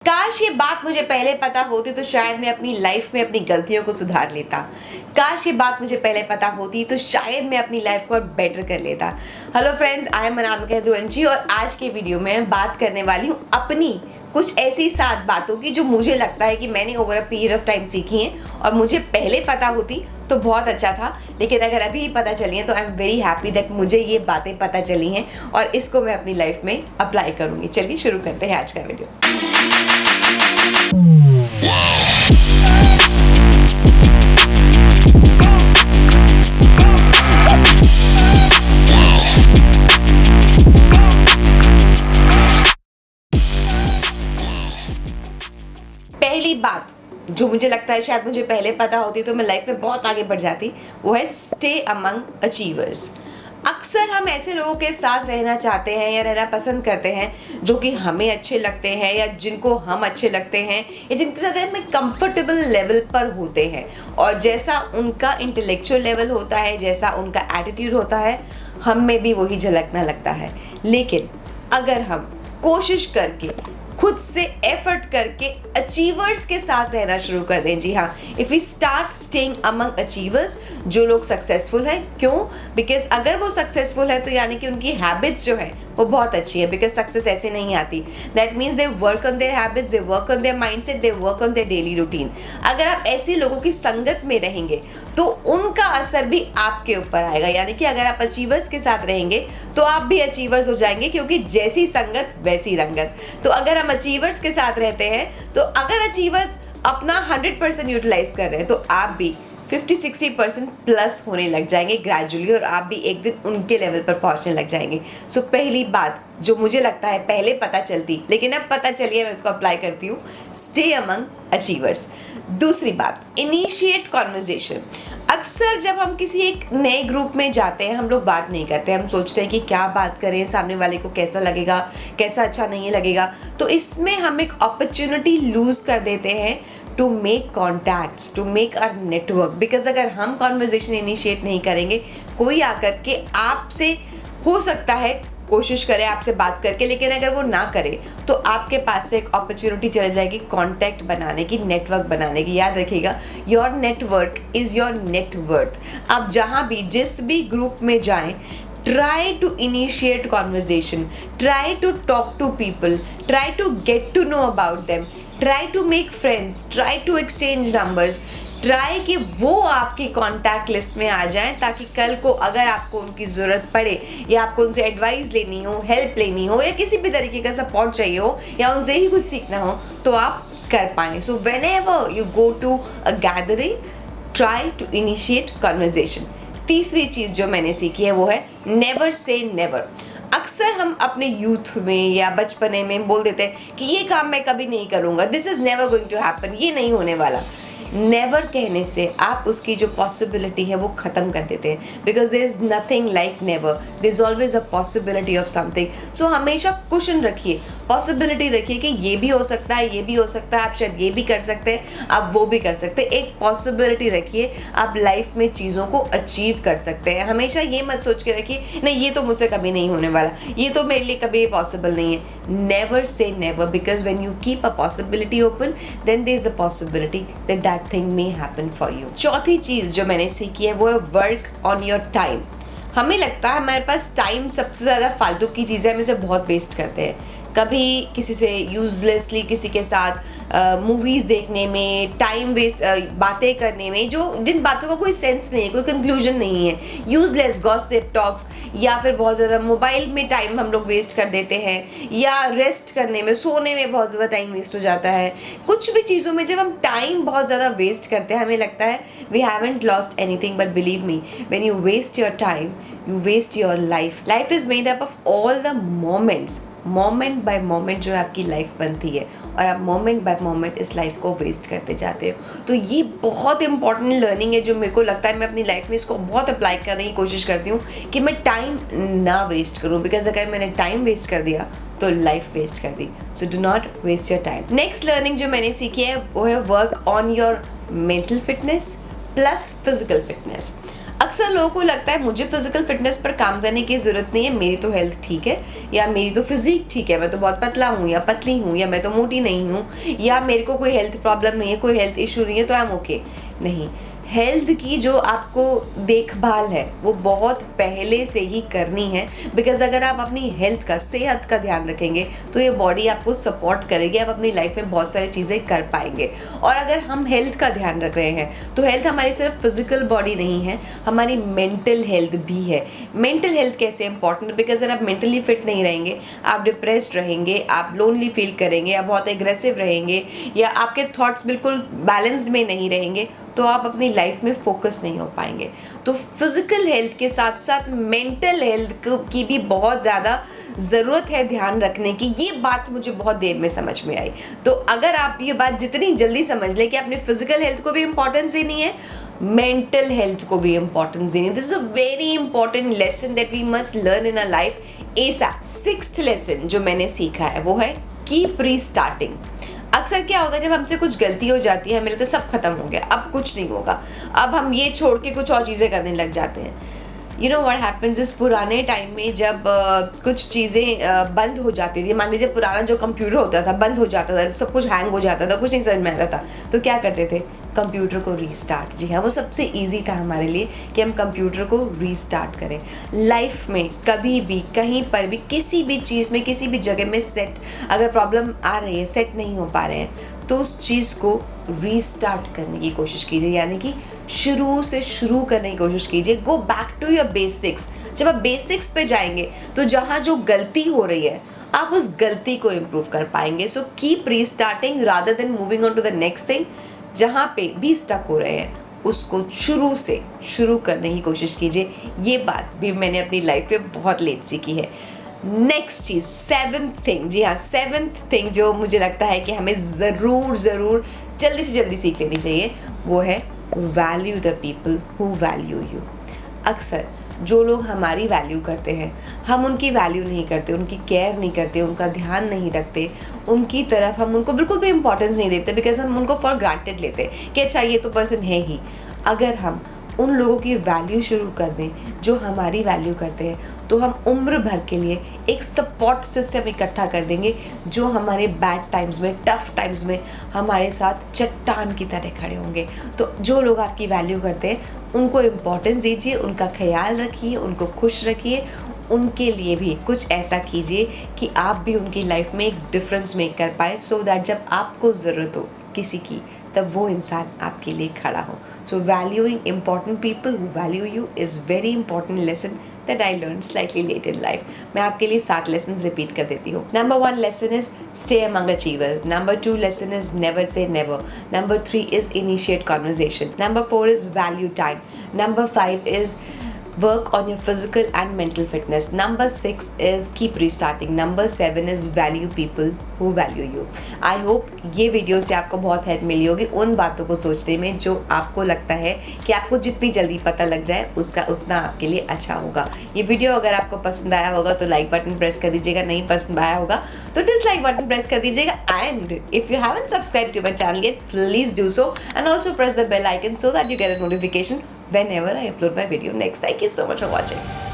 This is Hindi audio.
काश ये बात मुझे पहले पता होती तो शायद मैं अपनी लाइफ में अपनी गलतियों को सुधार लेता। काश ये बात मुझे पहले पता होती तो शायद मैं अपनी लाइफ को और बेटर कर लेता। Hello friends, I am Anamika Duvanshi और आज के वीडियो में मैं बात करने वाली हूँ अपनी कुछ ऐसी 7 बातों की जो मुझे लगता है कि मैंने over a period of time सीखी हैं और मुझे पहले पता होती तो बहुत अच्छा था, लेकिन अगर अभी पता चली हैं तो I am very happy that मुझे ये बातें पता चली हैं और इसको मैं अपनी लाइफ में अप्लाई करूँगी। चलिए शुरू करते हैं आज का वीडियो। पहली बात जो मुझे लगता है शायद मुझे पहले पता होती तो मैं लाइफ में बहुत आगे बढ़ जाती, वो है स्टे अमंग अचीवर्स। अक्सर हम ऐसे लोगों के साथ रहना चाहते हैं या रहना पसंद करते हैं जो कि हमें अच्छे लगते हैं या जिनको हम अच्छे लगते हैं या जिनके साथ हम कंफर्टेबल लेवल पर होते हैं, और जैसा उनका इंटेलेक्चुअल लेवल होता है, जैसा उनका एटीट्यूड होता है, हम में भी वही झलकना लगता है। लेकिन अगर हम कोशिश करके खुद से एफर्ट करके अचीवर्स के साथ रहना शुरू कर दें, जी हाँ, if we start staying among achievers, जो लोग सक्सेसफुल हैं, क्यों? बिकॉज अगर वो सक्सेसफुल है तो यानी कि उनकी हैबिट्स जो है वो बहुत अच्छी है, बिकॉज सक्सेस ऐसे नहीं आती। That means they work on their habits, they work on their mindset, they work on their daily routine. अगर आप ऐसे लोगों की संगत में रहेंगे तो उनका असर भी आपके ऊपर आएगा, यानी कि अगर आप अचीवर्स के साथ रहेंगे तो आप भी अचीवर्स हो जाएंगे, क्योंकि जैसी संगत वैसी रंगत। तो अगर हम अचीवर्स के साथ रहते हैं तो अगर अचीवर्स अपना 100% यूटिलाइज कर रहे हैं तो आप भी 50-60% प्लस होने लग जाएंगे ग्रेजुअली, और आप भी एक दिन उनके लेवल पर पहुंचने लग जाएंगे। सो पहली बात जो मुझे लगता है पहले पता चलती लेकिन अब पता चली है, मैं इसको अप्लाई करती हूँ, स्टे अमंग अचीवर्स। दूसरी बात, इनिशिएट कॉन्वर्जेशन। अक्सर जब हम किसी एक नए ग्रुप में जाते हैं हम लोग बात नहीं करते, हम सोचते हैं कि क्या बात करें, सामने वाले को कैसा लगेगा, कैसा अच्छा नहीं लगेगा। तो इसमें हम एक अपॉर्चुनिटी लूज कर देते हैं to make contacts, to make our network. Because अगर हम कॉन्वर्जेशन इनिशिएट नहीं करेंगे, कोई आकर के आपसे हो सकता है कोशिश करे आपसे बात करके, लेकिन अगर वो ना करे तो आपके पास से एक अपॉर्चुनिटी चली जाएगी कांटेक्ट बनाने की, नेटवर्क बनाने की। याद रखिएगा, your network is your net worth. आप जहाँ भी जिस भी ग्रुप में जाएं, try to initiate conversation, try to talk to people, try to get to know about them, try to make friends, try to exchange numbers, try कि वो आपकी कॉन्टैक्ट लिस्ट में आ जाएं, ताकि कल को अगर आपको उनकी ज़रूरत पड़े या आपको उनसे एडवाइस लेनी हो, हेल्प लेनी हो या किसी भी तरीके का सपोर्ट चाहिए हो या उनसे ही कुछ सीखना हो तो आप कर पाएँ। So whenever you go to a gathering, try to initiate conversation. तीसरी चीज़ जो मैंने सीखी है वो है नेवर से नेवर। अक्सर हम अपने यूथ में या बचपने में बोल देते हैं कि ये काम मैं कभी नहीं करूँगा, this is never going to happen, ये नहीं होने वाला। नेवर कहने से आप उसकी जो पॉसिबिलिटी है वो ख़त्म कर देते हैं, because there is nothing like never, there is always a possibility of something. So हमेशा क्वेश्चन रखिए, पॉसिबिलिटी रखिए कि ये भी हो सकता है, ये भी हो सकता है, आप शायद ये भी कर सकते हैं, आप वो भी कर सकते हैं। एक पॉसिबिलिटी रखिए, आप लाइफ में चीज़ों को अचीव कर सकते हैं। हमेशा ये मत सोच के रखिए नहीं ये तो मुझसे कभी नहीं होने वाला, ये तो मेरे लिए कभी पॉसिबल नहीं है। Never say never, because when you keep a possibility open then there is a possibility that that thing may happen for you. चौथी चीज़ जो मैंने सीखी है वो है वर्क ऑन योर टाइम। हमें लगता है हमारे पास टाइम सबसे ज़्यादा फालतू की चीज़ें हम इसे बहुत वेस्ट करते हैं। कभी किसी से यूजलेसली किसी के साथ मूवीज़ देखने में टाइम वेस्ट, बातें करने में जो जिन बातों का कोई सेंस नहीं है, कोई कंक्लूजन नहीं है, यूजलेस गॉसिप टॉक्स, या फिर बहुत ज़्यादा मोबाइल में टाइम हम लोग वेस्ट कर देते हैं, या रेस्ट करने में, सोने में बहुत ज़्यादा टाइम वेस्ट हो जाता है। कुछ भी चीज़ों में जब हम टाइम बहुत ज़्यादा वेस्ट करते हैं हमें लगता है we haven't lost anything, but believe me, when you waste your time you waste your life. Life is made up of all the moments, moment by moment जो आपकी लाइफ बनती है, और आप मोमेंट बाय मोमेंट इस लाइफ को वेस्ट करते जाते हो। तो ये बहुत इंपॉर्टेंट लर्निंग है जो मेरे को लगता है मैं अपनी लाइफ में इसको बहुत अप्लाई करने की कोशिश करती हूँ कि मैं टाइम ना वेस्ट करूँ, बिकॉज अगर मैंने टाइम वेस्ट कर दिया तो लाइफ वेस्ट कर दी। So do not waste your time. Next learning जो मैंने सीखी है वो है work on your mental fitness plus physical fitness. अक्सर लोगों को लगता है मुझे फिजिकल फिटनेस पर काम करने की ज़रूरत नहीं है, मेरी तो हेल्थ ठीक है, या मेरी तो फिजिक ठीक है, मैं तो बहुत पतला हूँ या पतली हूँ, या मैं तो मोटी नहीं हूँ, या मेरे को कोई हेल्थ प्रॉब्लम नहीं है, कोई हेल्थ इशू नहीं है, तो आई एम ओके। नहीं, हेल्थ की जो आपको देखभाल है वो बहुत पहले से ही करनी है, बिकॉज अगर आप अपनी हेल्थ का, सेहत का ध्यान रखेंगे तो ये बॉडी आपको सपोर्ट करेगी, आप अपनी लाइफ में बहुत सारी चीज़ें कर पाएंगे। और अगर हम हेल्थ का ध्यान रख रहे हैं तो हेल्थ हमारी सिर्फ फिजिकल बॉडी नहीं है, हमारी मेंटल हेल्थ भी है। मेंटल हेल्थ कैसे इंपॉर्टेंट, बिकॉज अगर आप मेंटली फिट नहीं रहेंगे, आप डिप्रेस्ड रहेंगे, आप लोनली फील करेंगे, आप बहुत एग्रेसिव रहेंगे, या आपके थॉट्स बिल्कुल बैलेंस्ड में नहीं रहेंगे, तो आप अपनी लाइफ में फोकस नहीं हो पाएंगे। तो फिजिकल हेल्थ के साथ साथ मेंटल हेल्थ की भी बहुत ज़्यादा ज़रूरत है ध्यान रखने की। ये बात मुझे बहुत देर में समझ में आई। तो अगर आप ये बात जितनी जल्दी समझ लें कि अपने फिजिकल हेल्थ को भी इम्पोर्टेंस देनी है, मेंटल हेल्थ को भी इम्पोर्टेंस देनी है, this is a very important lesson that we must learn in a life. ऐसा 6th लेसन जो मैंने सीखा है वो है कीप रीस्टार्टिंग। अक्सर क्या होता है, जब हमसे कुछ गलती हो जाती है, हमें लगता है सब खत्म हो गया, अब कुछ नहीं होगा, अब हम ये छोड़ के कुछ और चीज़ें करने लग जाते हैं। यू नो व्हाट हैपेंस इस पुराने टाइम में जब कुछ चीज़ें बंद हो जाती थी, मान लीजिए पुराना जो कंप्यूटर होता था बंद हो जाता था, सब कुछ हैंग हो जाता था, कुछ नहीं समझ में आता था, तो क्या करते थे, कंप्यूटर को रीस्टार्ट। जी हाँ, वो सबसे इजी था हमारे लिए कि हम कंप्यूटर को रीस्टार्ट करें। लाइफ में कभी भी, कहीं पर भी, किसी भी चीज़ में, किसी भी जगह में अगर प्रॉब्लम आ रही है, सेट नहीं हो पा रहे हैं, तो उस चीज़ को रीस्टार्ट करने की कोशिश कीजिए, यानी कि शुरू से शुरू करने की कोशिश कीजिए। Go back to your basics. जब आप बेसिक्स पे जाएंगे तो जहाँ जो गलती हो रही है आप उस गलती को इम्प्रूव कर पाएंगे। So keep restarting rather than moving on to the next thing. जहाँ पे भी स्टक हो रहे हैं उसको शुरू से शुरू करने की कोशिश कीजिए। ये बात भी मैंने अपनी लाइफ में बहुत लेट सीखी है। नेक्स्ट चीज़, 7th थिंग, जी हाँ 7th थिंग जो मुझे लगता है कि हमें ज़रूर जल्दी से जल्दी सीख लेनी चाहिए, वो है value the people who value you. अक्सर जो लोग हमारी वैल्यू करते हैं, हम उनकी वैल्यू नहीं करते, उनकी केयर नहीं करते, उनका ध्यान नहीं रखते, उनकी तरफ हम उनको बिल्कुल भी इंपॉर्टेंस नहीं देते, बिकॉज हम उनको फॉर ग्रांटेड लेते कि अच्छा ये तो पर्सन है ही। अगर हम उन लोगों की वैल्यू शुरू कर दें जो हमारी वैल्यू करते हैं, तो हम उम्र भर के लिए एक सपोर्ट सिस्टम इकट्ठा कर देंगे जो हमारे बैड टाइम्स में, टफ टाइम्स में हमारे साथ चट्टान की तरह खड़े होंगे। तो जो लोग आपकी वैल्यू करते हैं उनको इम्पोर्टेंस दीजिए, उनका ख्याल रखिए, उनको खुश रखिए, उनके लिए भी कुछ ऐसा कीजिए कि आप भी उनकी लाइफ में एक डिफरेंस मेक कर पाए, सो दैट जब आपको ज़रूरत हो किसी की, तब वो इंसान आपके लिए खड़ा हो। So valuing important people who value you is very important lesson that I learn slightly late in life. मैं आपके लिए 7 लेसन रिपीट कर देती हूँ। Number 1 lesson is stay among achievers. Number 2 lesson is never say never. Number 3 is initiate conversation. Number 4 is value time. Number 5 is work on your physical and mental fitness. Number 6 is keep restarting. Number 7 is value people who value you. I hope ये वीडियो से आपको बहुत हेल्प मिली होगी उन बातों को सोचने में जो आपको लगता है कि आपको जितनी जल्दी पता लग जाए उसका उतना आपके लिए अच्छा होगा। ये वीडियो अगर आपको पसंद आया होगा तो लाइक बटन प्रेस कर दीजिएगा, नहीं पसंद आया होगा तो डिसलाइक बटन प्रेस कर दीजिएगा। And if you haven't subscribe to my channel yet, please do so and also press the bell icon so that you get a notification whenever I upload my video next. Thank you so much for watching.